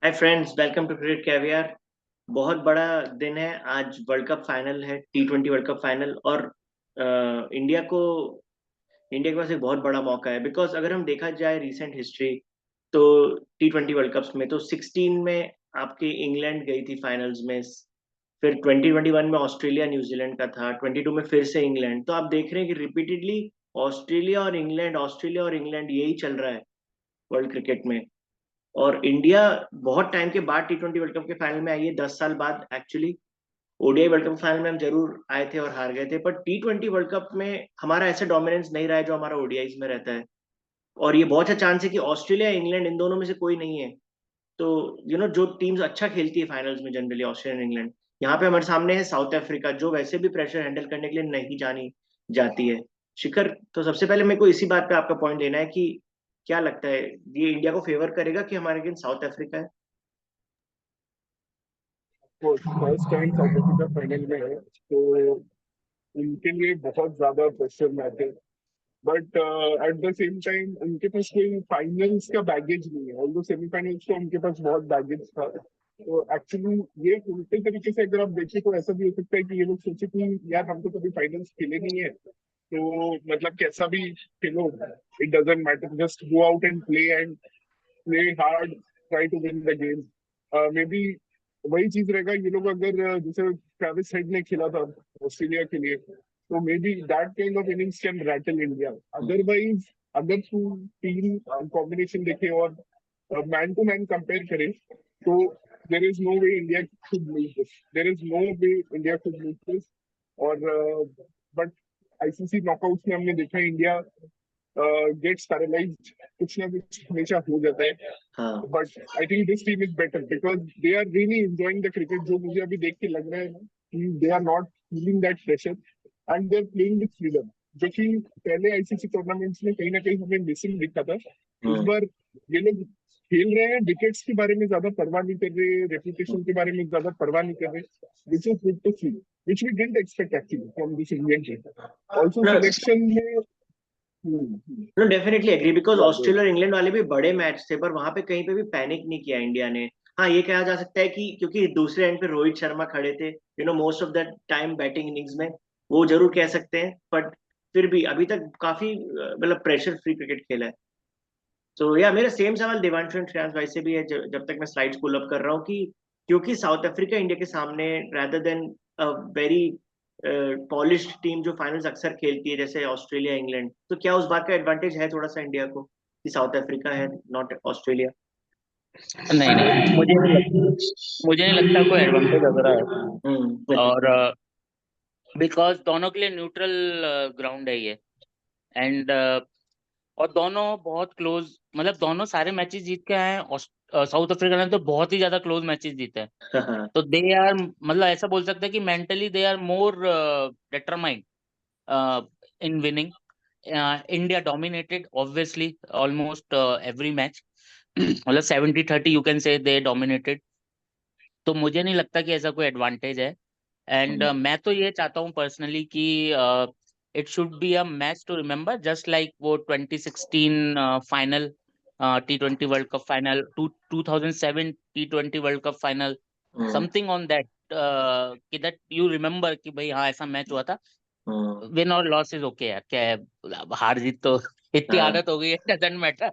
Hi friends, welcome to cricket caviar. बहुत बड़ा दिन है आज। वर्ल्ड कप फाइनल है, T20 वर्ल्ड कप फाइनल। और इंडिया को इंडिया के पास एक बहुत बड़ा मौका है, बिकॉज अगर हम देखा जाए रीसेंट हिस्ट्री, तो T20 वर्ल्ड कप्स में तो 16 में आपकी इंग्लैंड गई थी फाइनल्स में। फिर 2021 में ऑस्ट्रेलिया न्यूजीलैंड का था, 22 में फिर से इंग्लैंड। तो आप देख रहे हैं कि रिपीटेडली ऑस्ट्रेलिया और इंग्लैंड यही चल रहा है वर्ल्ड क्रिकेट में। और इंडिया बहुत टाइम के बाद T20 वर्ल्ड कप के फाइनल में आई है, 10 साल बाद actually. ODI world cup final में हम जरूर आए थे और हार गए थे, पर T20 वर्ल्ड कप में हमारा ऐसा डोमिनेंस नहीं रहा है जो हमारा ओडीआईज में रहता है। और ये बहुत अच्छा चांस है कि ऑस्ट्रेलिया इंग्लैंड इन दोनों में से कोई नहीं है। तो जो टीम्स अच्छा खेलती है फाइनल्स में जनरली, ऑस्ट्रेलिया इंग्लैंड। यहाँ पे हमारे सामने है साउथ अफ्रीका, जो वैसे भी प्रेशर हैंडल करने के लिए नहीं जानी जाती है। शिखर, तो सबसे पहले मेरे को इसी बात पे आपका पॉइंट लेना है कि क्या लगता है, ये इंडिया को फेवर करेगा कि हमारे अगेंस्ट साउथ अफ्रीका है? वो first time south Africa final में है तो उनके लिए बहुत ज्यादा प्रेशर मैच है। But at the same time उनके पास कोई फाइनल्स का बैगेज नहीं है, ऑल्दो सेमीफाइनल्स तो उनके पास बहुत बैगेज था। तो एक्चुअली ये उल्टे तरीके से अगर आप देखें तो ऐसा भी हो सकता है कि ये लोग सोचे कि यार हम तो कभी फाइनल्स खेले नहीं है, तो मतलब कैसा भी खेलो, it doesn't matter, just go out and play hard, try to win the game. Maybe वही चीज रहेगा, ये लोग अगर जैसे ट्रेविस हेड ने खेला था ऑस्ट्रेलिया के लिए, तो maybe that kind of innings can rattle India. Otherwise अगर तू टीम कॉम्बिनेशन देखे और मैन टू मैन कंपेयर करे, तो there is no way India should lose this, there is no way India should lose this. और but ICC knockouts में हमने देखा इंडिया गेट्स पैरालाइज्ड, कुछ ना कुछ हमेशा हो जाता है। हाँ। But I think this team is better because they are really enjoying the cricket. जो मुझे अभी देख के लग रहा है ना कि they are not feeling that pressure and they are playing with freedom, जो कि पहले आईसीसी टूर्नामेंट्स में कहीं ना कहीं हमें मिसिंग दिखा था। इस हम्म। बार ये लोग खेल रहे हैं, विकेट्स के बारे में ज्यादा परवाह नहीं कर रहे, रेपुटेशन के बारे में ज्यादा परवाह नहीं कर रहे, which is good to see, which we didn't expect actually from this Indian team. Also no, selection में नो, डेफिनेटली एग्री, बिकॉज या ऑस्ट्रेलिया और इंग्लैंड वाले भी बड़े मैच थे, पर वहां पे कहीं पे भी पैनिक नहीं किया इंडिया ने। हाँ, ये कहा जा सकता है कि क्योंकि दूसरे एंड पे रोहित शर्मा खड़े थे, most of the time batting innings में, वो जरूर कह सकते हैं। बट फिर भी अभी तक काफी मतलब प्रेशर फ्री क्रिकेट खेला है। तो या मेरा सेम सवाल देवांशु एंड श्रेयांश भाई से भी है, जब तक मैं स्लाइड्स पुल अप कर रहा हूँ, कि क्योंकि साउथ अफ्रीका इंडिया के सामने, rather than a very polished team जो फाइनल्स अक्सर खेलती है जैसे ऑस्ट्रेलिया इंग्लैंड, तो क्या उस बात का एडवांटेज है थोड़ा सा इंडिया को कि साउथ अफ्रीका है, नॉट ऑस्ट्रेलिया? नहीं नहीं, मुझे नहीं लगता कोई एडवांटेज लग रहा है। और बिकॉज दोनों के लिए न्यूट्रल ग्राउंड है ये। एंड और दोनों बहुत क्लोज, मतलब दोनों सारे मैचेस जीत के आए हैं। साउथ अफ्रीका ने तो बहुत ही ज्यादा क्लोज मैचेस जीते हैं। तो दे आर, मतलब ऐसा बोल सकते हैं कि mentally they are more determined in winning. India dominated obviously almost every match, मतलब 70-30 you can say they dominated. तो मुझे नहीं लगता कि ऐसा कोई एडवांटेज है। एंड मैं तो ये चाहता हूँ पर्सनली कि it should be a match to remember, just like वो 2016 final, T20 world cup final, 2007 T20 world cup final, something on that, कि दैट यू रिमेम्बर कि भाई हाँ ऐसा मैच हुआ था। विन और लॉस इज ओके यार, क्या है, हार जीत तो इतनी आदत हो गई है, डजंट मैटर।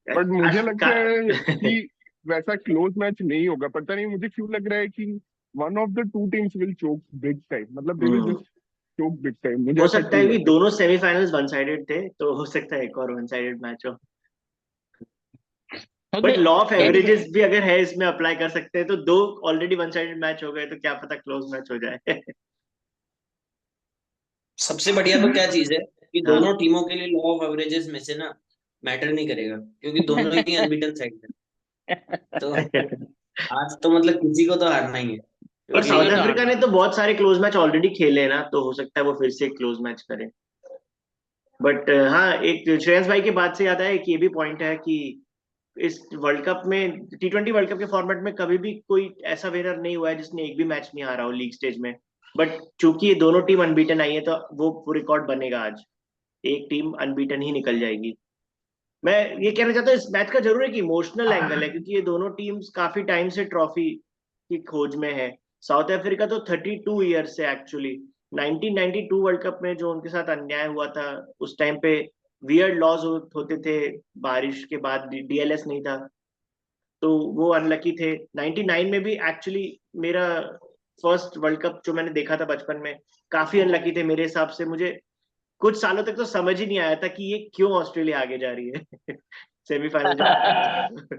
बट मुझे लगता है कि वैसा क्लोज मैच नहीं होगा। पता नहीं मुझे क्यों लग रहा है कि one of the two teams will choke big time, मतलब they will just choke big time, मुझे हो ऐसा सकता क्यों है कि लग रहा दोनों सेमीफाइनल्स वन साइडेड थे, तो हो सकता है एक और वन साइडेड मैच हो। तो बट लॉ ऑफ देख, एवरेजेस भी अगर है इसमें अप्लाई कर सकते हैं, तो दो ऑलरेडी वन साइडेड मैच हो गए, तो क्या पता क्लोज मैच हो जाए। सबसे बढ़िया तो क्या चीज है कि हाँ। दोनों टीमों के लिए लॉ ऑफ एवरेजेस में से ना मैटर नहीं करेगा, क्योंकि दोनों ही अनबीटन साइड है। तो आज तो मतलब किसी को तो हारना ही है, और क्योंकि साउथ किसी को तो अफ्रीका हारना ने तो बहुत सारे क्लोज मैच ऑलरेडी खेले हैं ना, तो हो सकता है वो फिर से क्लोज मैच करें। बट हाँ, एक श्रेयस भाई की बात से याद आया, एक ये भी पॉइंट है कि इस वर्ल्ड कप में, T20 वर्ल्ड कप के फॉर्मेट में, कभी भी कोई ऐसा विनर नहीं हुआ है जिसने एक भी मैच नहीं हारा हो लीग स्टेज में। बट चूंकि ये दोनों टीम अनबीटन आई है, तो वो रिकॉर्ड बनेगा आज। एक टीम अनबीटन ही निकल जाएगी। मैं ये कहना चाहता हूँ इस मैच का जरूर एक इमोशनल एंगल है, क्योंकि ये दोनों टीम्स काफी टाइम से ट्रॉफी की खोज में है। साउथ अफ्रीका तो 32 ईयर से एक्चुअली 1992 वर्ल्ड कप में जो उनके साथ अन्याय हुआ था, उस टाइम पे वियर्ड लॉज होते थे, बारिश के बाद डीएलएस नहीं था, तो वो अनलकी थे। 99 में भी एक्चुअली मेरा फर्स्ट वर्ल्ड कप जो मैंने देखा था बचपन में, काफी अनलकी थे मेरे हिसाब से। मुझे कुछ सालों तक तो समझ ही नहीं आया था कि ये क्यों ऑस्ट्रेलिया आगे जा रही है सेमीफाइनल जब फिर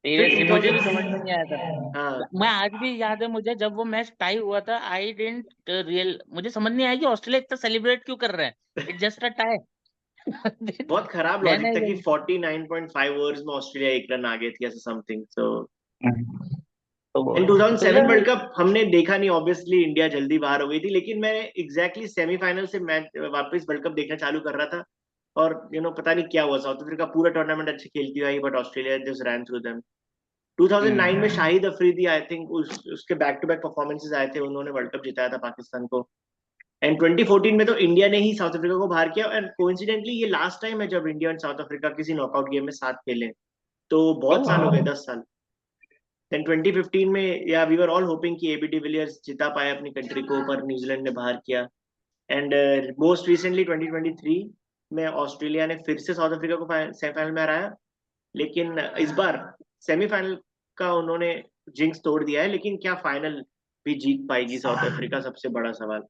सीरियसली मुझे भी समझ में नहीं आया था। 2000 हाँ मैं आज भी याद है मुझे, जब वो मैच टाई हुआ था, आई डेंट रियल मुझे समझ नहीं आया कि ऑस्ट्रेलिया इतना सेलिब्रेट क्यों कर रहे हैं, इट जस्ट अ टाई। बहुत खराब देन लॉजिक था कि आई 49.5 ओवर्स में ऑस्ट्रेलिया 1 रन आगे थी, ऐसा समथिंग। सो तो इन 2007 यार वर्ल्ड कप हमने देखा नहीं, ऑब्वियसली इंडिया जल्दी बाहर हो गई थी, लेकिन मैं एग्जैक्टली सेमीफाइनल से मैच वापस वर्ल्ड कप देखना चालू कर रहा था, और पता नहीं क्या हुआ, साउथ अफ्रीका पूरा टूर्नामेंट अच्छी खेलती हुई, but Australia just ran through them. 2009 में शाहिद अफरीदी आई थिंक उसके बैक टू बैक परफॉर्मेंसेस आए थे, उन्होंने वर्ल्ड कप जिताया था पाकिस्तान को। एंड 2014 में तो इंडिया ने ही साउथ अफ्रीका को बाहर किया, एंड कोइंसिडेंटली ये लास्ट टाइम है जब इंडिया और साउथ अफ्रीका किसी नॉकआउट गेम में साथ खेले, तो बहुत साल हो गए, 10 साल। देन 2015 में या वी वर ऑल होपिंग कि एबी डिविलियर्स जिता पाए अपनी कंट्री को, पर न्यूजीलैंड ने बाहर किया। एंड मोस्ट रिसेंटली 2023 में ऑस्ट्रेलिया ने फिर से साउथ अफ्रीका को सेमीफाइनल में हराया, लेकिन इस बार सेमीफाइनल का उन्होंने जिंक्स तोड़ दिया है, लेकिन क्या फाइनल भी जीत पाएगी साउथ अफ्रीका, सबसे बड़ा सवाल।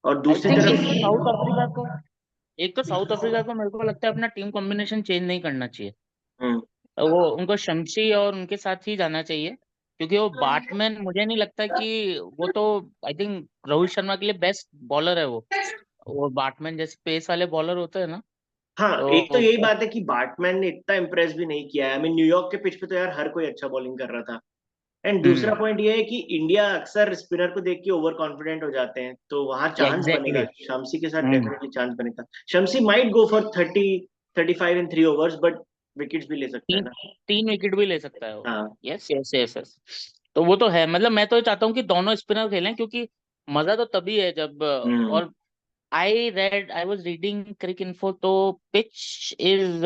और आई दूसरी थिंक तरफ एक तो साउथ अफ्रीका को मेरे को लगता है अपना टीम कॉम्बिनेशन चेंज नहीं करना चाहिए। हम्म, वो उनको शमशी और उनके साथ ही जाना चाहिए, क्योंकि वो बैटमैन मुझे नहीं लगता कि वो तो, आई थिंक रोहित शर्मा के लिए बेस्ट बॉलर है वो बैटमैन जैसे पेस वाले बॉलर होते हैं ना, हाँ, एक तो तो यही बात है कि बाटमैन ने इतना इम्प्रेस भी नहीं किया है। आई मीन न्यूयॉर्क के पिच पे तो यार हर कोई अच्छा बॉलिंग कर रहा था। एंड दूसरा हम्म पॉइंट ये है कि इंडिया अक्सर स्पिनर को देख के ओवर कॉन्फिडेंट हो जाते हैं, तो वहां चांस बनेगा, एग्जैक्टली। शमसी के साथ हम्म डेफिनेटली चांस बनेगा। Shamsi might go for 30-35 in 3 overs, but wickets भी ले सकता है तीन ना। तीन विकेट भी ले सकता है वो। हाँ यस यस यस यस। तो वो तो है, मतलब मैं तो चाहता हूँ कि दोनों स्पिनर खेलें, क्योंकि मजा तो तभी है जब हम्म और I was reading Cricinfo, तो पिच इज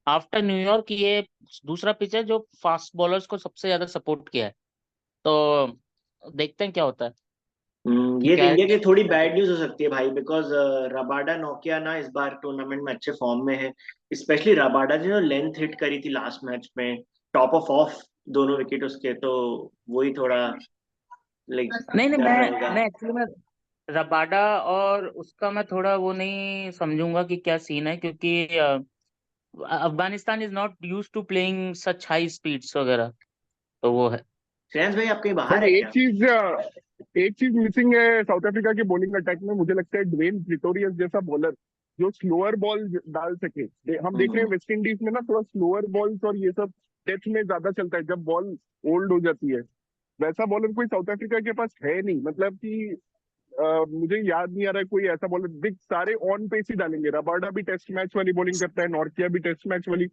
आफ्टर न्यूयॉर्क ये दूसरा पिच है जो फास्ट बॉलर्स को सबसे ज्यादा सपोर्ट किया है, तो देखते हैं क्या होता है कि ये क्या इंडिया की थोड़ी बैड न्यूज हो सकती है भाई, बिकॉज रबाडा नोकिया ना इस बार टूर्नामेंट में अच्छे फॉर्म में है। स्पेशली रबाडा जो लेंथ हिट करी थी लास्ट मैच में, टॉप ऑफ ऑफ दोनों विकेट उसके, तो वही थोड़ा लाइक नहीं नहीं, डर रहेगा। मैं एक्चुअली मैं रबाडा और उसका मैं थोड़ा वो नहीं समझूंगा कि क्या सीन है, क्योंकि Afghanistan is not use to playing such high speeds वगैरह, तो वो है। श्रेयांश भाई आप कहीं बाहर बट है क्या? एक चीज मिसिंग है साउथ अफ्रीका के बॉलिंग अटैक में, मुझे लगता है ड्वेन प्रिटोरियस जैसा बॉलर जो स्लोअर बॉल डाल सके। हम देख रहे हैं वेस्ट इंडीज में ना थोड़ा स्लोअर बॉल्स और ये सब डेथ में ज्यादा चलता है जब बॉल ओल्ड हो जाती है। वैसा बॉलर कोई साउथ अफ्रीका के पास है नहीं, मतलब कि मुझे याद नहीं आ रहा है कोई ऐसा बॉलर। दिख सारे ऑन पेस ही डालेंगे, रबाडा भी टेस्ट मैच वाली बॉलिंग करता है, नॉर्थिया भी टेस्ट मैच वाली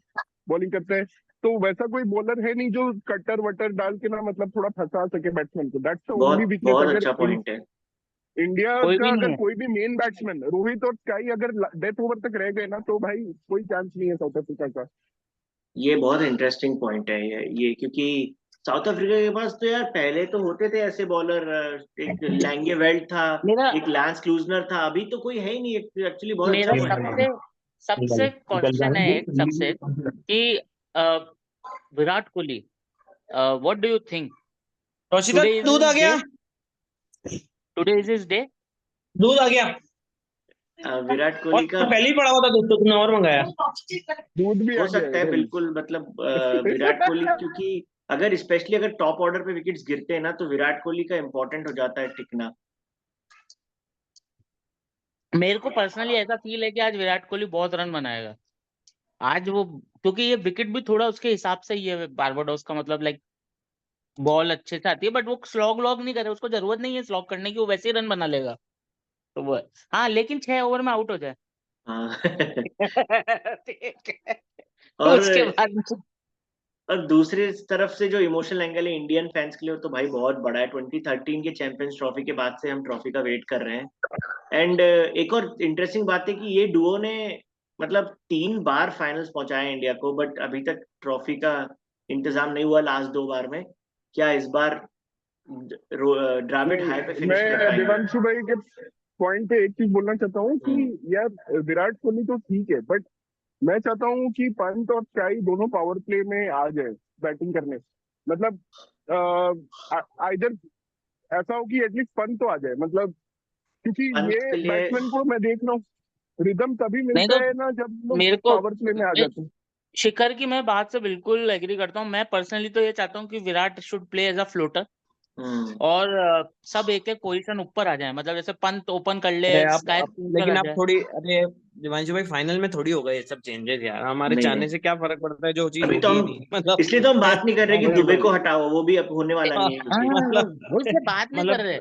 बॉलिंग करता है, तो वैसा कोई बॉलर है नहीं जो कटर वटर डाल के ना मतलब थोड़ा फंसा सके बैट्समैन को। दैट्स द ओनली बहुत वीकनेस। बहुत अगर अच्छा पॉइंट है। इंडिया कोई का भी नहीं अगर है। कोई भी मेन बैट्समैन रोहित और स्काई अगर डेथ ओवर तक रह गए ना, तो भाई कोई चांस नहीं है साउथ अफ्रीका का। ये बहुत इंटरेस्टिंग पॉइंट है ये, क्योंकि साउथ अफ्रीका के पास तो यार पहले तो होते थे ऐसे बॉलर, एक लैंगे वेल्ट था, मेरा एक लैंस क्लूजनर था, अभी तो कोई है ही नहीं। एक्चुअली बहुत अच्छा मेरा पॉइंट है। सबसे सबसे क्वेश्चन है एक सबसे कि uh, Virat Kohli, what do you think, रोशिता टुडे इज दूध हिज आ डे, गया। Today is his day? दूध आ गया विराट और कोहली का पहले ही पड़ा हुआ था दूध, तो तुमने और मंगाया। दूध भी हो आ गया सकता है है। बिल्कुल, मतलब विराट कोहली, क्योंकि अगर स्पेशली अगर टॉप ऑर्डर पे विकेट्स गिरते हैं ना, तो विराट कोहली का इंपॉर्टेंट हो जाता है टिकना। मेरे को पर्सनली ऐसा फील है कि आज विराट कोहली बहुत रन बनाएगा आज वो, क्योंकि ये विकेट भी थोड़ा उसके हिसाब से ही है बारबाडोस का, मतलब लाइक बॉल अच्छे से आती है, बट वो स्लॉग लॉग नहीं करे, उसको जरूरत नहीं है स्लॉग करने की, वो वैसे ही रन बना लेगा, तो वो है। हाँ लेकिन 6 ओवर में आउट हो जाए हाँ ठीक है, और उसके बाद और दूसरी तरफ से जो इमोशनल एंगल है इंडियन फैंस के लिए, वो तो भाई बहुत बड़ा है। 2013 के चैंपियंस ट्रॉफी के बाद से हम ट्रॉफी का वेट कर रहे हैं। एंड एक और इंटरेस्टिंग बात है कि ये डुओ ने मतलब 3 बार फाइनल्स पहुंचाया इंडिया को, बट अभी तक ट्रॉफी का इंतजाम नहीं हुआ लास्ट 2 बार में। क्या इस बार द्रविड़ हाई पे फिनिश कर मैं पाएंगे? देवांशु भाई के पॉइंट पे एक चीज बोलना चाहता हूँ कि यार विराट कोहली तो ठीक है, बट मैं चाहता हूँ कि पंत और स्काई दोनों पावर प्ले में आ जाए बैटिंग करने। मतलब इधर ऐसा हो कि एटलीस्ट पंत तो आ जाए, मतलब क्योंकि पंत ये के लिए बैट्समैन को मैं देख रहा हूँ रिदम तभी नहीं मिलता तो है ना जब लोग मेरे को पावर प्ले में आ जाते हैं। शिखर की मैं बात से बिल्कुल एग्री करता हूँ। मैं पर्सनली तो ये चाहता हूँ कि Virat should play as a floater और सब एक एक पोजीशन ऊपर आ जाए। मतलब जैसे पंत ओपन कर ले, अरे स्काई लेकिन आ आप जाए। थोड़ी, अरे दिवांशु भाई फाइनल में थोड़ी होगा ये सब चेंजेस यार, हमारे नहीं चाहने नहीं, से क्या फर्क पड़ता है, जो चीज अभी तो होगी ही हम नहीं मतलब। इसलिए तो हम बात नहीं कर रहे कि दुबे बिल्कुल। को हटाओ, वो भी अब होने वाला नहीं है कुछ भी। हाँ, मतलब वो इससे बात नहीं कर मतलब रहे।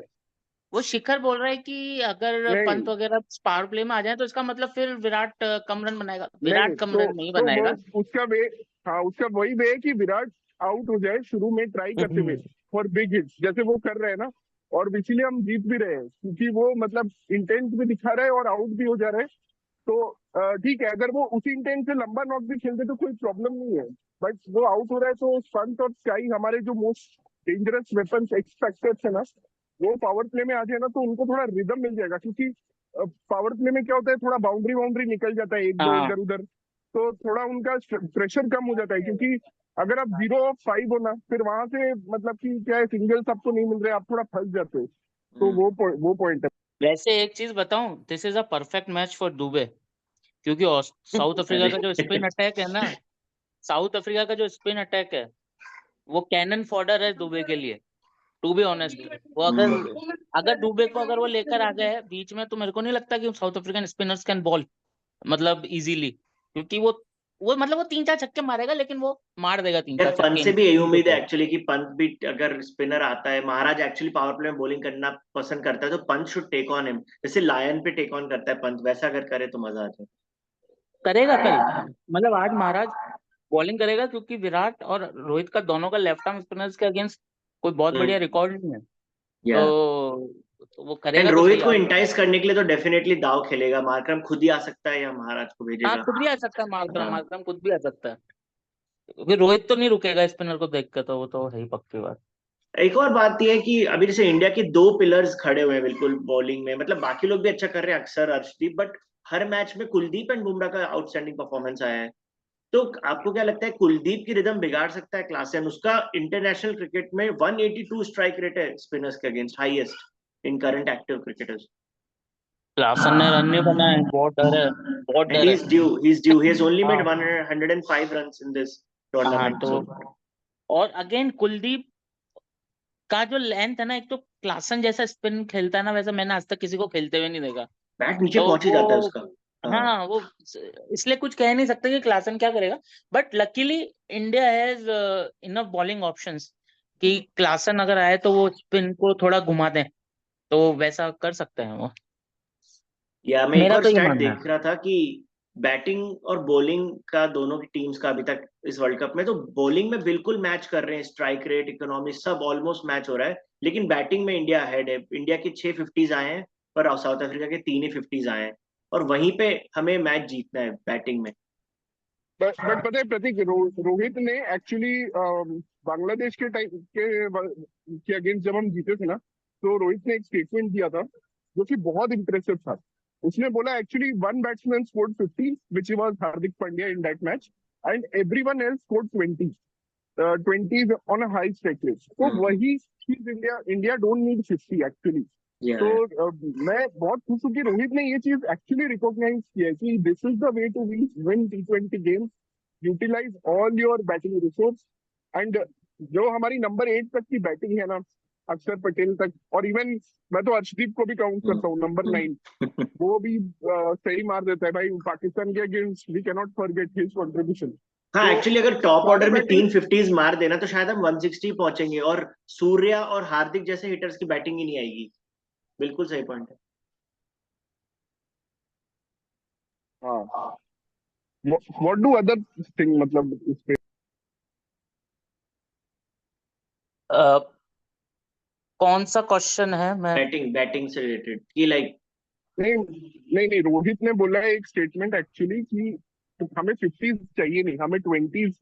वो शिखर बोल रहा है कि अगर नहीं पंत वगैरह पावर प्ले में आ जाए तो इसका मतलब फिर विराट कम रन बनाएगा। नहीं, विराट कम तो रन नहीं तो वो बनाएगा। उसका वे, हाँ उसका वही वे है कि विराट आउट हो जाए शुरू में ट्राई करते हुए फॉर बिग हिट्स जैसे वो कर रहे हैं ना, और इसीलिए हम जीत भी रहे हैं क्योंकि वो मतलब इंटेंट भी दिखा रहे हैं और आउट भी हो जा रहे हैं। तो ठीक है, अगर वो उसी इंटेंट से लंबा नॉक भी खेलते तो कोई प्रॉब्लम नहीं है, बट वो आउट हो रहा है तो पंत और स्काई हमारे जो मोस्ट डेंजरस वेपन्स एक्सपेक्टेड है ना, वो पावर प्ले में आ जाए ना तो उनको थोड़ा रिदम मिल जाएगा। क्योंकि पावर प्ले में क्या होता है, थोड़ा बाउंड्री बाउंड्री निकल जाता है एक दो हाँ, इधर उधर, तो थोड़ा उनका प्रेशर कम हो जाता है। क्योंकि अगर आप 0-5 हो ना, फिर वहां से मतलब कि क्या है, सिंगल्स आपको नहीं मिल रहे, आप थोड़ा फंस जाते हो। तो वो पॉइंट है। वैसे एक चीज बताऊं, this is a perfect match for Dubey. क्योंकि साउथ अफ्रीका का जो स्पिन अरे अटैक है ना, साउथ अफ्रीका का जो स्पिन अटैक है, वो कैनन फॉडर है दुबे के लिए। टू बी ऑनेस्ट, वो अगर अगर दुबे को अगर वो लेकर आ गए बीच में, तो मेरे को नहीं लगता कि south African spinners can ball मतलब इजीली। क्योंकि वो मतलब वो 3-4 छक्के मारेगा, लेकिन वो मार देगा 3-4 यार पंत छक्के से भी यही इनको उम्मीद है तो। एक्चुअली कि पंत भी अगर स्पिनर आता है, महाराज एक्चुअली पावर प्ले में बॉलिंग करना पसंद करता है, तो Pant should take on him, जैसे लायन पे टेक ऑन करता है पंत, वैसा अगर करे तो मजा आ जाए। करेगा कल, मतलब आज महाराज बॉलिंग करेगा, क्योंकि विराट और रोहित का दोनों का लेफ्ट आर्म स्पिनर्स के अगेंस्ट कोई बहुत बढ़िया रिकॉर्ड नहीं है। या तो वो एंड करेगा तो रोहित सही को आज। इंटाइस करने के लिए तो डेफिनेटली दाव खेलेगा, मार्करम खुद ही आ सकता है या महाराज को हाँ, भेजेगा। खुद भी आ सकता है मार्करम, हाँ। मार्करम खुद भी आ सकता है। क्योंकि रोहित तो नहीं रुकेगा स्पिनर को देख के, तो वो तो है ही पक्की बात। एक और बात यह है कि अभी जैसे इंडिया के 2 पिलर्स खड़े हुए हैं बिल्कुल बॉलिंग में, मतलब बाकी लोग भी अच्छा कर रहे हैं, अक्सर अर्शदीप, बट हर मैच में कुलदीप एंड बुमराह का आउटस्टैंडिंग परफॉर्मेंस आया है। तो आपको क्या लगता है कुलदीप की रिदम बिगाड़ सकता है क्लासन? उसका इंटरनेशनल क्रिकेट में 182 स्ट्राइक रेट है स्पिनर्स के against, highest in current active cricketers. Klaasen ने रन नहीं बनाए, बहुत डर है, बहुत And डर है। he's due. He has only made हाँ 105 runs in this हाँ, tournament. तो So और अगेन कुलदीप का जो लेंथ है ना, एक तो क्लासन जैसा स्पिन खेलता है ना, वैसा मैंने आज तक किसी को खेलते हुए नहीं देखा। बैट नीचे तो पहुंच ही जाता है वो, उसका। हाँ। हाँ वो, इसलिए कुछ कह नहीं सकते कि क्लासन क्या करेगा। But luckily India has enough bowling options कि क्लासन अगर आए तो वो स्पिन को थोड़ा घुमा दें, तो वैसा कर सकते हैं वो। या मैं एक मेरा और तो ये स्टैट मानना है। देख रहा था कि बैटिंग और बॉलिंग का दोनों की टीम्स का अभी तक इस वर्ल्ड कप में, तो बॉलिंग में बिल्कुल मैच कर रहे हैं, स्ट्राइक रेट, इकोनॉमी सब ऑलमोस्ट मैच हो रहा है, लेकिन बैटिंग में इंडिया हेड है। इंडिया के 6 50s आए हैं, पर साउथ अफ्रीका के 3 ही 50s आए हैं, और वहीं पे हमें मैच जीतना है बैटिंग में। बट पता है प्रतीक, रोहित ने एक्चुअली बांग्लादेश के टाइम के अगेंस्ट जब हम जीते थे ना, तो रोहित ने एक स्टेटमेंट दिया था जो कि बहुत इंप्रेसिव था। उसने बोला actually one batsman scored 50 which was Hardik Pandya in that match, and everyone else scored 20 20 on a high strike rate. तो वही चीज India India don't need 50 actually. या तो मैं बहुत खुश हूँ कि रोहित ने ये चीज एक्चुअली रिकॉग्नाइज किया है कि this is the way to win T20 games, utilise all your batting resource. And जो हमारी नंबर 8 तक की बैटिंग है ना, अक्षर पटेल तक, और इवन मैं तो अर्शदीप को भी काउंट करता हूँ नंबर 9, वो भी सही मार देता है भाई पाकिस्तान के against. We cannot forget his contribution. हाँ, तो एक्चुअली अगर टॉप सारे ऑर्डर में बैटिंग, 3 50s मार देना तो शायद हम 160 पहुंचेंगे, और सूर्या और हार्दिक जैसे हिटर्स की बैटिंग ही नहीं आएगी। बिल्कुल सही पॉइंट है। हाँ व्हाट डू अदर थिंग, मतलब इस पे कौन सा क्वेश्चन है? मैं बैटिंग से रिलेटेड कि लाइक नहीं नहीं नहीं, रोहित ने बोला है एक स्टेटमेंट एक्चुअली कि हमें 50 चाहिए नहीं, हमें 20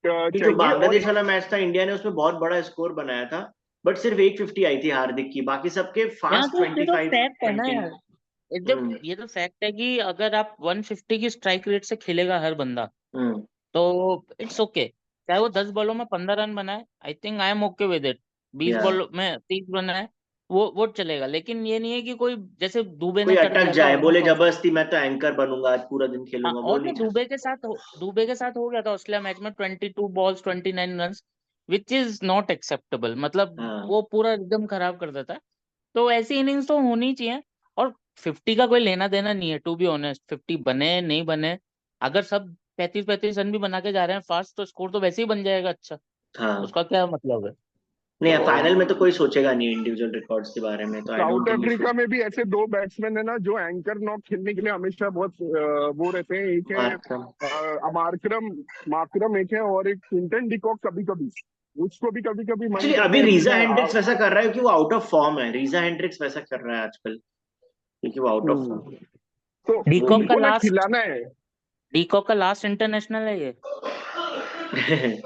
जो चाहिए। बांग्लादेश वाला मैच था, इंडिया ने उसमें बहुत बड़ा स्कोर बनाया था, बट सिर्फ 150 आई थी हार्दिक की, बाकी सबके फास्ट तो ये तो 25 फैक्ट है ना 20। यार। ये तो फैक्ट है कि अगर आप 150 की स्ट्राइक रेट से खेलेगा हर बंदा, हम्म तो इट्स ओके। चाहे वो 10 बॉलों में 15 रन बनाए, I think I am okay with it. 20 या बॉल में 30 बनाए, वो चलेगा। लेकिन ये नहीं है कि कोई, जैसे दुबे कोई ने कर अटक दिया था जाए, बोले ऑलमोस्ट। जबरदस्ती मैं तो एंकर बनूंगा, आज पूरा दिन हाँ, खेलूंगा, वो और नहीं जो चल दुबे के साथ हो गया था ऑस्ट्रेलिया मैच में, 22 balls 29 runs, which is not acceptable. मतलब हाँ वो पूरा एकदम खराब कर देता है। तो ऐसी इनिंग्स तो होनी चाहिए। और 50 का कोई लेना देना नहीं है, टू बी ऑनेस्ट। 50 बने नहीं बने, अगर सब 35 रन भी बना के जा रहे हैं फास्ट, तो स्कोर तो वैसे ही बन जाएगा अच्छा। हाँ। उसका क्या मतलब है? नहीं, तो फाइनल में तो कोई सोचेगा नहीं इंडिविजुअल रिकॉर्ड्स के बारे में, तो I don't south think you Africa should. में भी ऐसे दो बैट्समैन है ना जो एंकर नॉक खेलने के लिए हमेशा बहुत वो रहते हैं। एक है मार्करम। मार्करम, मार्करम एक है, और एक क्विंटन डिकॉक कभी कभी, उसको भी कभी कभी मन एक्चुअली करता अभी है कि रीजा मैं हेंड्रिक्स वैसा कर रहा है क्योंकि वो आउट ऑफ फॉर्म है। रीजा हेंड्रिक्स वैसा कर रहा है आजकल क्योंकि वो आउट ऑफ फॉर्म तो डीकॉक का उनको ना लास्ट खिलाना है। डीकॉक का लास्ट इंटरनेशनल है ये। है।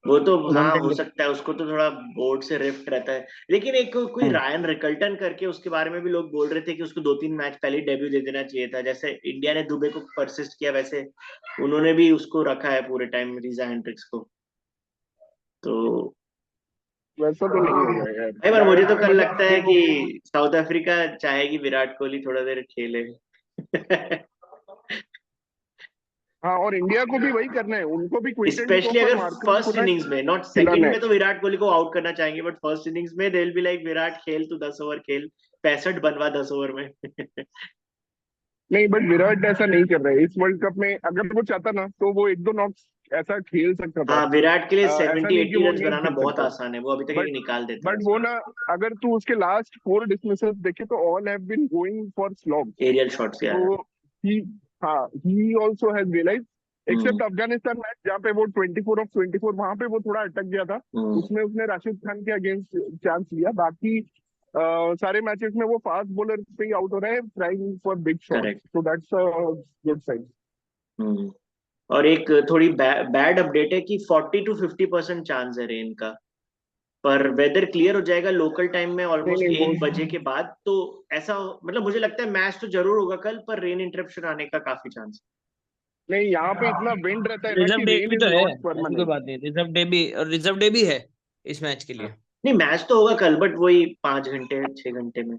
वो तो हाँ, हो वनडे। सकता है, उसको तो थोड़ा बोर्ड से रिफ्ट रहता है। लेकिन एक कोई रायन रिकल्टन करके, उसके बारे में भी लोग बोल रहे थे कि उसको 2-3 मैच पहले डेब्यू दे देना चाहिए था। जैसे इंडिया ने दुबे को परसिस्ट किया, वैसे उन्होंने भी उसको रखा है पूरे टाइम, रीजा हेंड्रिक्स को। तो वैसा तो नहीं होगा यार, भाई, पर मुझे तो कल मतलब लगता है देखो। कि साउथ अफ्रीका चाहेगी विराट कोहली थोड़ा देर खेले। हाँ, और इंडिया को भी वही करना है, उनको भी क्विंटन स्पेशली डिकॉक और अगर मार्करम को फर्स्ट ना इनिंग्स में, नॉट खिलाना सेकंड है। में, तो विराट कोहली को आउट करना चाहेंगे, बट फर्स्ट इनिंग्स में they will be like Virat खेल, तू 10 ओवर खेल, 65 बनवा 10 ओवर में। नहीं, बट विराट ऐसा नहीं कर रहा है इस वर्ल्ड कप में। अगर वो चाहता ना तो वो एक दो नॉक्स ऐसा खेल सकता था। हाँ, विराट के लिए ऐसा 70 नहीं कि 80 वो रन नहीं बनाना खेल बहुत सकता। आसान है, वो अभी तक एक बट निकाल देता है बट वो उसमें। ना, अगर तू उसके लास्ट 4 डिसमिसल्स देखे तो all have been going for slogs. Aerial shots यार। तो ही, हाँ, he also has realise, hmm except Afghanistan match जहाँ पे वो 24 of 24, वहां पे वो थोड़ा अटक गया था। हम्म उसमें उसने राशिद खान के अगेंस्ट चांस लिया। बाकी सारे मैचेस में वो फास्ट बॉलर पे ही आउट हो रहा है, trying for big shot. Correct. So that's a good sign. Hmm और एक थोड़ी बैड अपडेट है कि 40 to 50% चांस है रेन का, पर वेदर क्लियर हो जाएगा लोकल टाइम में नहीं ऑलमोस्ट नहीं, वो 1 बजे के बाद। तो ऐसा मतलब मुझे लगता है मैच तो जरूर होगा कल, पर रेन इंटरप्शन आने का काफी चांस नहीं, यहाँ पे इतना विंड रहता है ना रिजर्व कि डे रेन भी इज तो है, नॉट ऐसी कोई परमानेंट। बात नहीं। रिजर्व डे भी है इस मैच के है। लिए। नहीं, मैच तो होगा कल, बट वही 5 घंटे 6 घंटे में।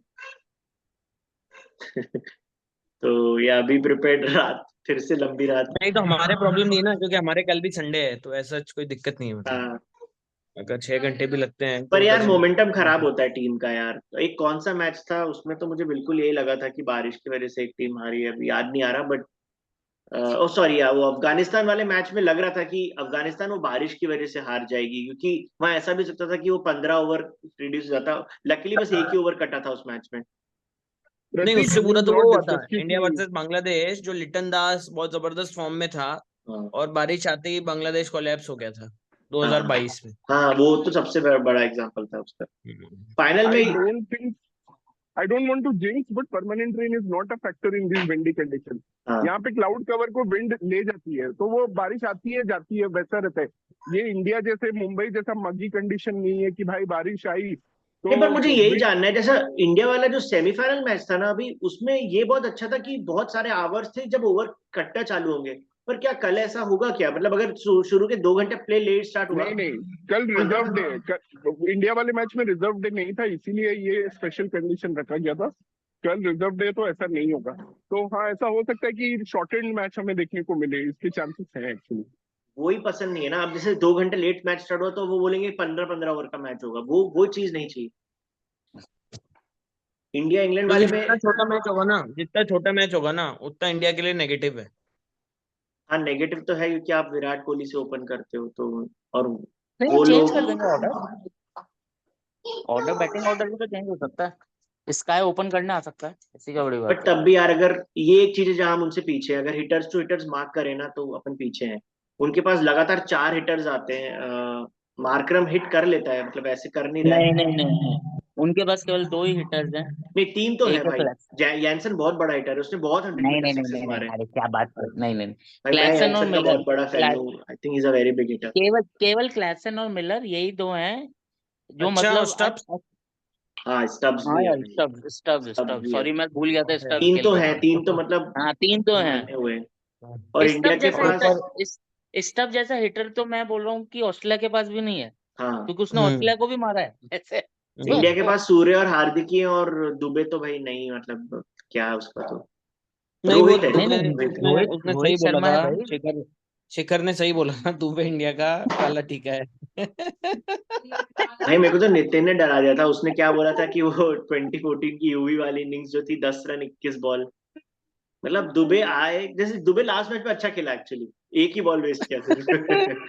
तो या बी प्रिपेयर्ड, रात फिर से लंबी रात। नहीं तो हमारे प्रॉब्लम नहीं है ना, क्योंकि हमारे कल भी संडे है, तो ऐसा कोई दिक्कत नहीं है। मतलब हाँ, अगर 6 घंटे भी लगते हैं पर तो यार डजेंट। मोमेंटम खराब होता है टीम का यार। तो एक कौन सा मैच था उसमें, तो मुझे बिल्कुल यही लगा था कि बारिश की वजह से एक टीम हारी है, अभी याद नहीं आ रहा, बट ओ सॉरी यार, वो अफगानिस्तान वाले मैच में लग रहा था कि अफगानिस्तान वो बारिश की वजह से हार जाएगी, क्योंकि वहां ऐसा भी सकता था कि वो 15 ओवर रिड्यूस हो जाता। लकीली बस एक ही ओवर कटा था उस मैच में। नहीं, प्रतीक, उससे ही बुरा इज तो वो नॉट हुआ था डिस्कस इंडिया क्योंकि वर्सेस बांग्लादेश, जो लिटन दास बहुत जबरदस्त फॉर्म में था हाँ और बारिश आते ही बांग्लादेश कोलैप्स हो गया था हाँ 2022 में। हाँ, वो तो सबसे बड़ा एग्जाम्पल था उसका। फाइनल आई में। Don't think, I don't want to jinx, but permanent rain is not a factor in these windy conditions. हाँ यहाँ पे क्लाउड कवर को विंड ले जाती है, तो वो बारिश आती है जाती है, वैसा रहता है। ये इंडिया जैसे, मुंबई जैसा मगी कंडीशन नहीं है कि भाई बारिश आई नहीं, पर तो मुझे यही विंड। जानना है, जैसा इंडिया वाला जो सेमीफाइनल मैच था ना अभी, उसमें ये बहुत अच्छा था कि बहुत सारे आवर्स थे जब ओवर कटना चालू होंगे। पर क्या कल ऐसा होगा क्या? मतलब अगर शुरू के 2 घंटे प्ले लेट स्टार्ट हुआ। नहीं नहीं, कल रिजर्व डे है। इंडिया वाले मैच में रिजर्व डे नहीं था, इसीलिए ये स्पेशल कंडीशन रखा गया था। कल रिजर्व डे तो ऐसा नहीं होगा। तो हाँ, ऐसा हो सकता है कि शॉर्टेड मैच हमें देखने को मिले, इसके चांसेस हैं एक्चुअली। वही पसंद नहीं है ना। अब जैसे 2 घंटे लेट मैच स्टार्ट हुआ तो वो बोलेंगे 15-15 ओवर का मैच होगा, वो चीज नहीं चाहिए। इंडिया इंग्लैंड क्योंकि वाले में। जितना छोटा मैच होगा ना, जितना छोटा मैच होगा ना, उतना इंडिया के लिए नेगेटिव है। हाँ, नेगेटिव तो है क्योंकि आप विराट कोहली से ओपन करते हो तो। और नहीं, वो चेंज लोग। कर देंगे ऑर्डर बैटिंग ऑर्डर भी तो चेंज हो सकता है। स्काई ओपन करने आ सकता है, ऐसी क्या बड़ी बट बात है? तब भी यार, अगर ये एक चीज है जहां हम उनसे पीछे हैं, अगर हिटर्स टू हिटर्स मार्क करें ना तो अपन पीछे हैं। उनके पास लगातार 4 हिटर्स आते हैं। मार्करम हिट कर लेता है, मतलब ऐसे कर नहीं रहा नहीं है। नहीं नहीं नहीं, उनके पास केवल 2 ही हिटर्स हैं। नहीं 3 तो है एक है भाई। क्लैसन। जैनसन बहुत बड़ा हिटर है, उसने बहुत 100 नहीं मीटर नहीं नहीं सिक्सेस नहीं मारे। नहीं, अरे क्या बात कर, नहीं नहीं, भाई मैं क्लैसन और जैनसन का मिलर, बहुत बड़ा फैन हूँ, I think is a very big hitter. केवल केवल क्लैसन और मिलर, यही 2 हैं जो अच्छा, मतलब स्टब्स। हाँ स्टब्स हाँ भी है यार, भाई। स्टब्स स्टब्स स्टब्स स्टब्स, भी है। सॉरी मैं भूल गया था, स्टब्स 3 खेल तो रहे है, थे। 3 तो मतलब हाँ 3 तो हैं। माने हुए हैं। और इंडिया स्टब के जैसा पास हिटर, इस स्टब जैसा हिटर तो मैं बोल रहा हूँ कि ऑस्ट्रेलिया के पास भी नहीं है, हाँ क्योंकि उसने हम्म ऑस्ट्रेलिया को भी मारा है ऐसे। इंडिया के तो पास सूर्य और हार्दिक ही हैं, और दुबे तो भाई नहीं, मतलब क्या है उसका तो। नहीं, वो रोहित है। नहीं दुबे, नहीं, रोहित है। उसने रोहित उसने सही रोहित बोला शर्मा था। है भाई। शिखर शिखर ने सही बोला था, दुबे इंडिया का काला टीका है। भाई मेरे को तो नितिन ने डरा दिया था, उसने क्या बोला था कि वो 2014 की यूवी वाली इनिंग्स जो थी 10 रन 21 बॉल, मतलब दुबे आए, जैसे दुबे लास्ट मैच में अच्छा खेला एक्चुअली, एक ही बॉल वेस्ट किया सिर्फ।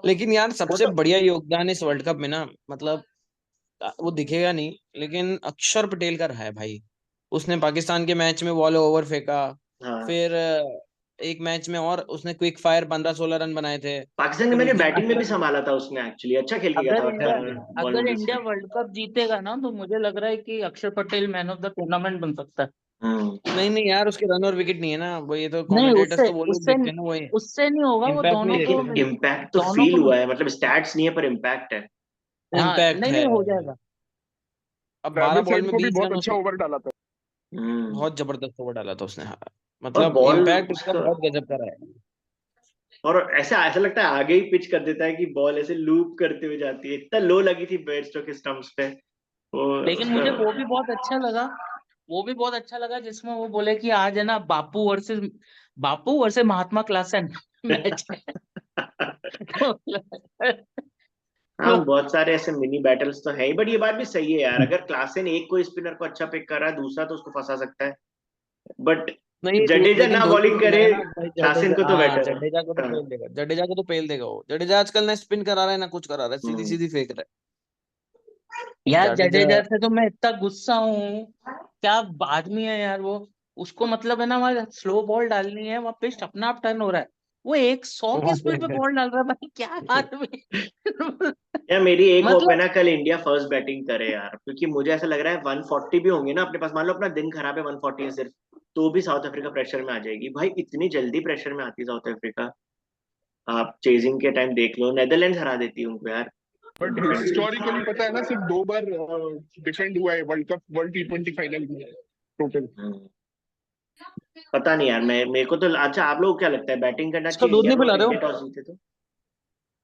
लेकिन यार वो सबसे तो बढ़िया योगदान इस वर्ल्ड कप में ना, मतलब वो दिखेगा नहीं, लेकिन अक्षर पटेल का रहा है भाई। उसने पाकिस्तान के मैच में बॉल ओवर फेंका, हाँ फिर एक मैच में और उसने क्विक फायर 15-16 रन बनाए थे। पाकिस्तान ने फिर मैंने उस दिन बैटिंग में भी संभाला था उसने, एक्चुअली अच्छा खेल के गया अगर इंडिया था अगर बॉलिंग इंडिया से। वर्ल्ड कप जीतेगा ना, तो मुझे लग रहा है कि अक्षर Patel man of the tournament बन सकता है। नहीं नहीं यार, उसके रन और विकेट नहीं है ना, वो ये तो नहीं, कमेंटेटर्स उससे तो वो लोग उससे देखते हैं ना, वो उससे नहीं होगा, वो इम्पैक्ट नहीं दोनों को देखते लेकिन हैं। इम्पैक्ट तो दोनों फील को। हुआ है, मतलब स्टैट्स नहीं है पर इम्पैक्ट है। हाँ इम्पैक्ट नहीं है। नहीं, हो जाएगा। अब 12 ट्रेविस बॉल हेड में को भी 20 बहुत रन अच्छा उसने, ओवर डाला था। हम्म बहुत जबरदस्त ओवर डाला था उसने। हाँ, और मतलब बॉल इम्पैक्ट उसका उसका, बहुत गजब का रहा है। और ऐसा ऐसा लगता है आगे ही पिच कर देता है कि बॉल ऐसे लूप करते हुए जाती है, इतना लो लगी थी बेयरस्टो के स्टंप्स पे वो लेकिन उसका। मुझे वो भी बहुत अच्छा लगा, वो भी बहुत अच्छा लगा जिसमें वो बोले कि आज है ना बापू वर्सेस महात्मा क्लासन मैच है। हाँ बहुत सारे ऐसे मिनी बैटल्स तो है ही, बट ये बात भी सही है यार, अगर क्लासन एक कोई स्पिनर को अच्छा पिक कर रहा है, दूसरा तो उसको फंसा सकता है, बट नहीं जडेजा लेकिन ना दो ही बॉलिंग स्पिनर करे, है ना भाई, क्लासन जडेजा। को तो हाँ, बेटर है। जडेजा को तो हाँ पेल देगा, जडेजा को तो पेल देगा। वो जडेजा आजकल ना स्पिन करा रहा है ना कुछ करा रहा है, सीधी हम्म सीधी फेंक रहा है यार जडेजा। जडेजा से तो मैं इतना गुस्सा हूँ, क्या आदमी है यार वो। उसको मतलब है ना, वहाँ स्लो बॉल डालनी है, वहाँ पिच अपना आप टर्न हो रहा है, वो 100 की स्पीड पे बॉल डाल रहा है भाई, क्या आदमी। यार मेरी एक होप है मतलब ना, कल इंडिया फर्स्ट बैटिंग करे यार, क्योंकि मुझे ऐसा लग रहा है 140 भी होंगे ना अपने पास, मान लो अपना दिन खराब है 140 है सिर्फ, तो भी साउथ अफ्रीका प्रेशर में आ जाएगी भाई, इतनी जल्दी प्रेशर में आती है साउथ अफ्रीका। आप चेजिंग के टाइम देख लो, नेदरलैंड हरा देती है उनको यार। बट हिस्टोरिकली पता है ना, सिर्फ 2 बार डिफेंड हुआ है world cup, world T20 final में टोटल। पता नहीं यार, मैं मेरे को तो अच्छा, आप लोग को क्या लगता है बैटिंग करना इसका चाहिए दूध इंडिया नहीं को पिला अगर रहे इंडिया हो? टॉस जीते तो?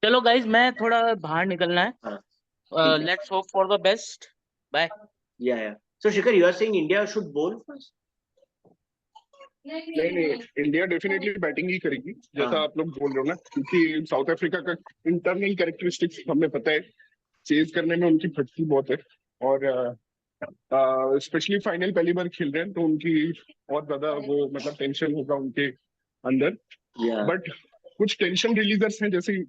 चलो गाइज, मैं थोड़ा बाहर निकलना है। हाँ ठीक है। Let's hope for the best. Bye. Yeah so Shikhar, you are saying India should bowl first? नहीं नहीं, इंडिया डेफिनेटली बैटिंग ही करेगी, जैसा हाँ आप लोग बोल रहे हो ना, क्योंकि साउथ अफ्रीका का इंटरनल कैरेक्टरिस्टिक्स हमें पता है, चेज करने में उनकी फटती बहुत है, और स्पेशली फाइनल पहली बार खेल रहे हैं तो उनकी बहुत ज्यादा वो मतलब टेंशन होगा उनके अंदर। या बट कुछ टेंशन रिलीजर्स हैं, जैसे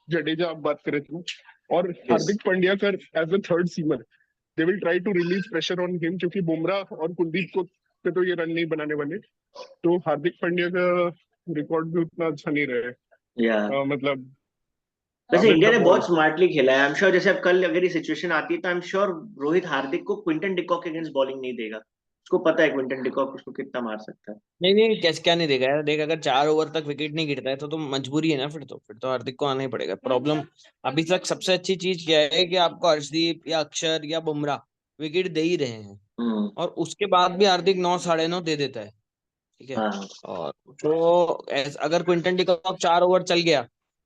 जडेजा आप बात करें तो, और यस हार्दिक पांड्या का as a third seamer, they will try to release pressure on him, क्योंकि बुमराह और कुलदीप को पे तो ये रन नहीं बनाने वाले। तो हार्दिक पांड्या का रिकॉर्ड भी उतना अच्छा नहीं रहा है, या मतलब वैसे विद इंडिया द ने बॉल। बहुत स्मार्टली खेला है, आई एम श्योर, जैसे अब कल अगर ये सिचुएशन आती है तो आई एम श्योर रोहित हार्दिक को क्विंटन डिकॉक के अगेंस्ट बॉलिंग नहीं देगा, उसको पता है क्विंटन डिकॉक उसको कितना मार सकता है। नहीं नहीं, कैसे क्या नहीं देगा यार, देख अगर 4 ओवर तक विकेट नहीं गिरता है तो मजबूरी है ना, फिर तो हार्दिक को आना ही पड़ेगा। प्रॉब्लम अभी तक सबसे अच्छी चीज क्या है कि आपको हर्षदीप या अक्षर या बुमराह विकेट दे ही रहे हैं, हम्म और उसके बाद भी हार्दिक 9 साढ़े 9 दे देता है। ठीक है। हाँ और तो अगर क्विंटन डिकॉक 4 ओवर चल गया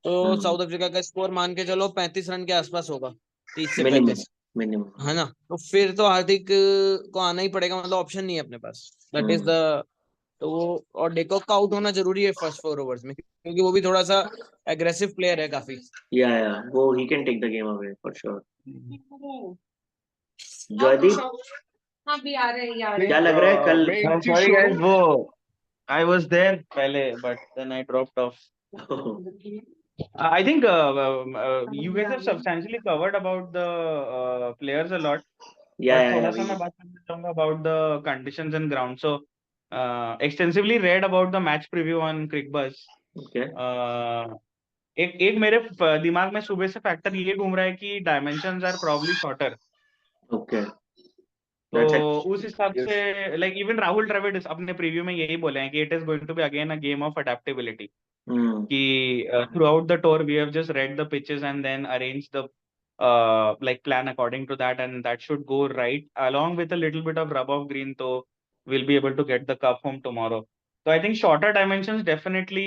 तो हम्म साउथ अफ्रीका का स्कोर मान के चलो 35 रन के आसपास होगा, 30 से मिनिमम 35 मिनिमम। है ना। तो फिर तो हार्दिक को आना ही पड़ेगा, मतलब ऑप्शन नहीं है अपने पास, दैट इज हम्म द। तो वो और डेकॉक का आउट होना जरूरी है फर्स्ट 4 ओवर्स में, क्योंकि वो भी थोड़ा सा एग्रेसिव प्लेयर है काफी। या वो he can take the game away for sure. Jaydeep हाँ भी आ रहे हैं, आ रहे क्या हैं। लग रहा है कल? मैं एक चीज सॉरी श्योर गाइस, हूँ। वो I was there पहले but then I dropped off. I think you guys have substantially covered about the players a lot, but थोड़ा सा अभी मैं बात करना चाहूंगा about the conditions and ground. So extensively read about the match preview on CricBuzz. Okay Uh, एक मेरे दिमाग में सुबह से फैक्टर ये घूम रहा है कि dimensions are probably shorter. Okay, तो उस हिसाब से लाइक इवन राहुल द्रविड़ अपने प्रीव्यू में यही बोले हैं कि it is going to be again a game of adaptability, कि throughout the tour we have just read the pitches and then arrange the like plan according to that, and that should go right along with a little bit of rub of green, so we'll be able to get the cup home tomorrow. So I think shorter dimensions definitely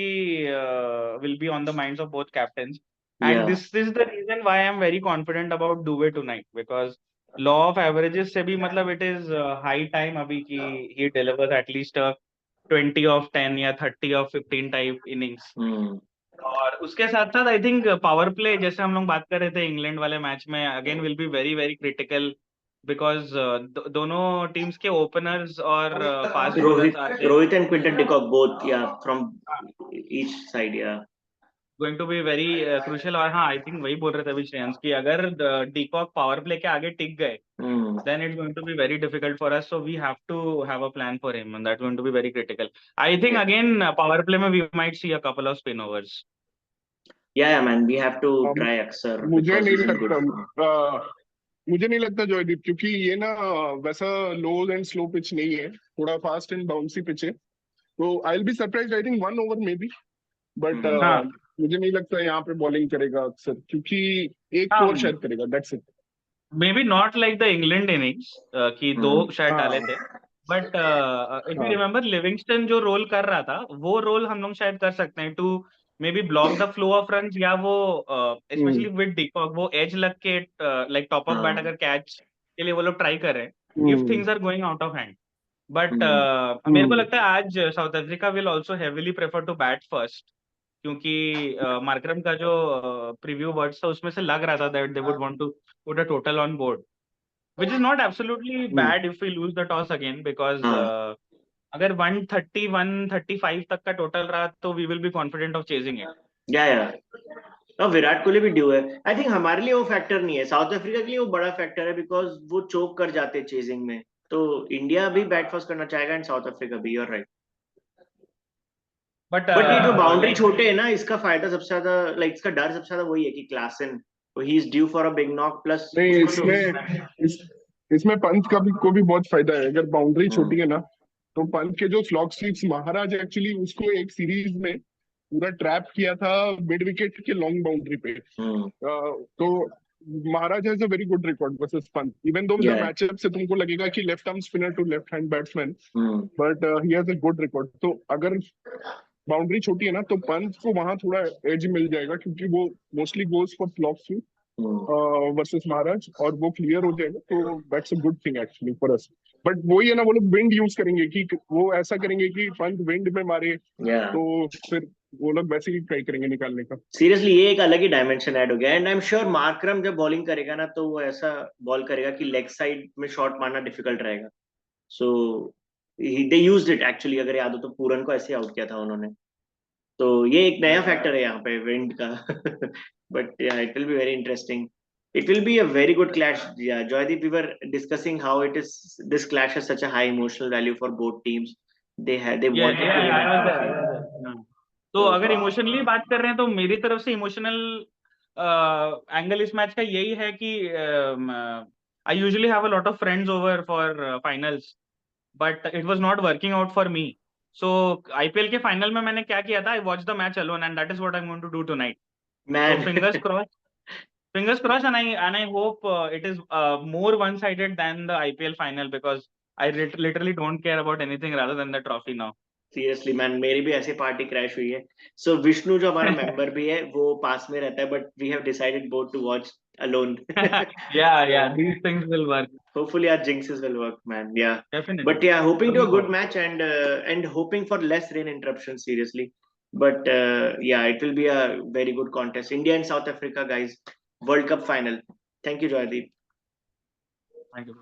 will be on the minds of both captains, and this is the reason why I'm very confident about Dubey tonight, because law of averages से भी मतलब it is high time अभी कि he delivers at least a 20 of 10 या 30 of 15 type innings. और उसके साथ साथ आई थिंक पावर प्ले, जैसे हम लोग बात कर रहे थे इंग्लैंड वाले मैच में, again will be very very critical, because दोनों टीम्स के ओपनर्स और fast Rohit and Quinton de Kock both from each side going to be very crucial. और हाँ, आई थिंक वही बोल रहे थे अभी श्रेयंस की, अगर डी कॉक पावर प्ले के आगे टिक गए then it's going to be very difficult for us, so we have to have a plan for him, and that's going to be very critical. I think again power play में we might see a couple of spin overs. Yeah, man, we have to try अक्सर। मुझे नहीं लगता जॉयदीप, क्योंकि ये ना वैसा लो and slow pitch नहीं है, थोड़ा फास्ट एंड बाउंसी पिच है, तो I will be surprised, I think 1 over may be, but मुझे नहीं लगता यहाँ पे बॉलिंग करेगा अक्सर, क्योंकि एक 4 शायद करेगा, that's it. Maybe not like the England innings कि 2 शायद डाले थे, but if you remember Livingstone जो रोल कर रहा था, वो रोल हम लोग शायद कर सकते हैं to maybe block the flow of runs, या वो स्पेशली विद डिकॉक वो एज लग के लाइक टॉप ऑफ बैट अगर कैच के लिए वो लोग ट्राई कर रहे हैं if things are going out of hand. But मेरे को लगता है आज South Africa will also heavily prefer to bat first, क्योंकि मार्करम का जो प्रीव्यू वर्ड्स था उसमें से लग रहा था that they would want to put a total on board, which is not absolutely bad if we lose the toss again, because अगर 130 135 तक का टोटल रहा तो we will be confident of chasing it. या तो विराट कोहली भी ड्यू है। I think हमारे लिए वो फैक्टर नहीं है, साउथ अफ्रीका के लिए वो बड़ा फैक्टर है, बिकॉज वो चोक कर जाते हैं चेजिंग में, तो इंडिया भी बैट फर्स्ट करना चाहेगा एंड साउथ अफ्रीका भी, यूर राइट। बट ये जो बाउंड्री छोटे है ना, इसका फायदा सबसे ज्यादा, लाइक इसका डर सबसे ज्यादा वही है कि Klaasen he is due for a big knock, plus इसमें पंत का भी को भी बहुत फायदा है, अगर बाउंड्री छोटी है ना, तो पंत के जो स्लॉग स्वीप्स, महाराज एक्चुअली उसको एक सीरीज में पूरा ट्रैप किया था मिड विकेट के लॉन्ग बाउंड्री पे, तो Maharaj has a very good record versus Pant, even though the matchup से तुमको लगेगा कि left arm spinner to left hand batsman, but he has a good record. तो अगर बाउंड्री छोटी है ना, तो पंत को वहां थोड़ा एज मिल जाएगा, क्योंकि वो mostly goes for slog sweep versus Maharaj, और वो क्लियर हो जाएगा, तो that's a good thing actually for us. But वही है ना, वो लोग विंड यूज करेंगे, कि वो ऐसा करेंगे कि पंत विंड में मारे, तो फिर वो लोग वैसे ही ट्राई करेंगे निकालने का। सीरियसली ये एक अलग ही डायमेंशन ऐड हो गया, and I am sure Markram जब बॉलिंग करेगा ना, तो वो ऐसा बॉल करेगा कि लेग साइड में शॉट मारना डिफिकल्ट रहेगा, सो दे यूज्ड इट एक्चुअली, अगर याद हो तो पूरन को ऐसे आउट किया था उन्होंने, तो ये एक नया फैक्टर है यहाँ पे विंड का। But it will be very interesting, it will be a very good clash. Yeah, Joydeep, we were discussing how this clash has such a high emotional value for both teams. They wanted to win. तो अगर emotionally बात कर रहे हैं तो मेरी तरफ से इमोशनल एंगल इस मैच का यही है कि I usually have a lot of friends over for finals, but it was not working out for me. So IPL के फाइनल में मैंने क्या किया था, I watch the match alone, and that is what I am going to do tonight. So fingers crossed, and I hope it is more one-sided than the IPL final, because I literally don't care about anything rather than the trophy now. Seriously man, मेरी भी ऐसी party crash हुई है। So Vishnu जो हमारा member भी है, वो पास में रहता है, but we have decided both to watch alone. yeah, these things will work. Hopefully our jinxes will work, man. Yeah, definitely. But yeah, hoping to a good match, and hoping for less rain interruption, seriously. But yeah, it will be a very good contest. India and South Africa, guys. World Cup final. Thank you, Joydeep. Thank you.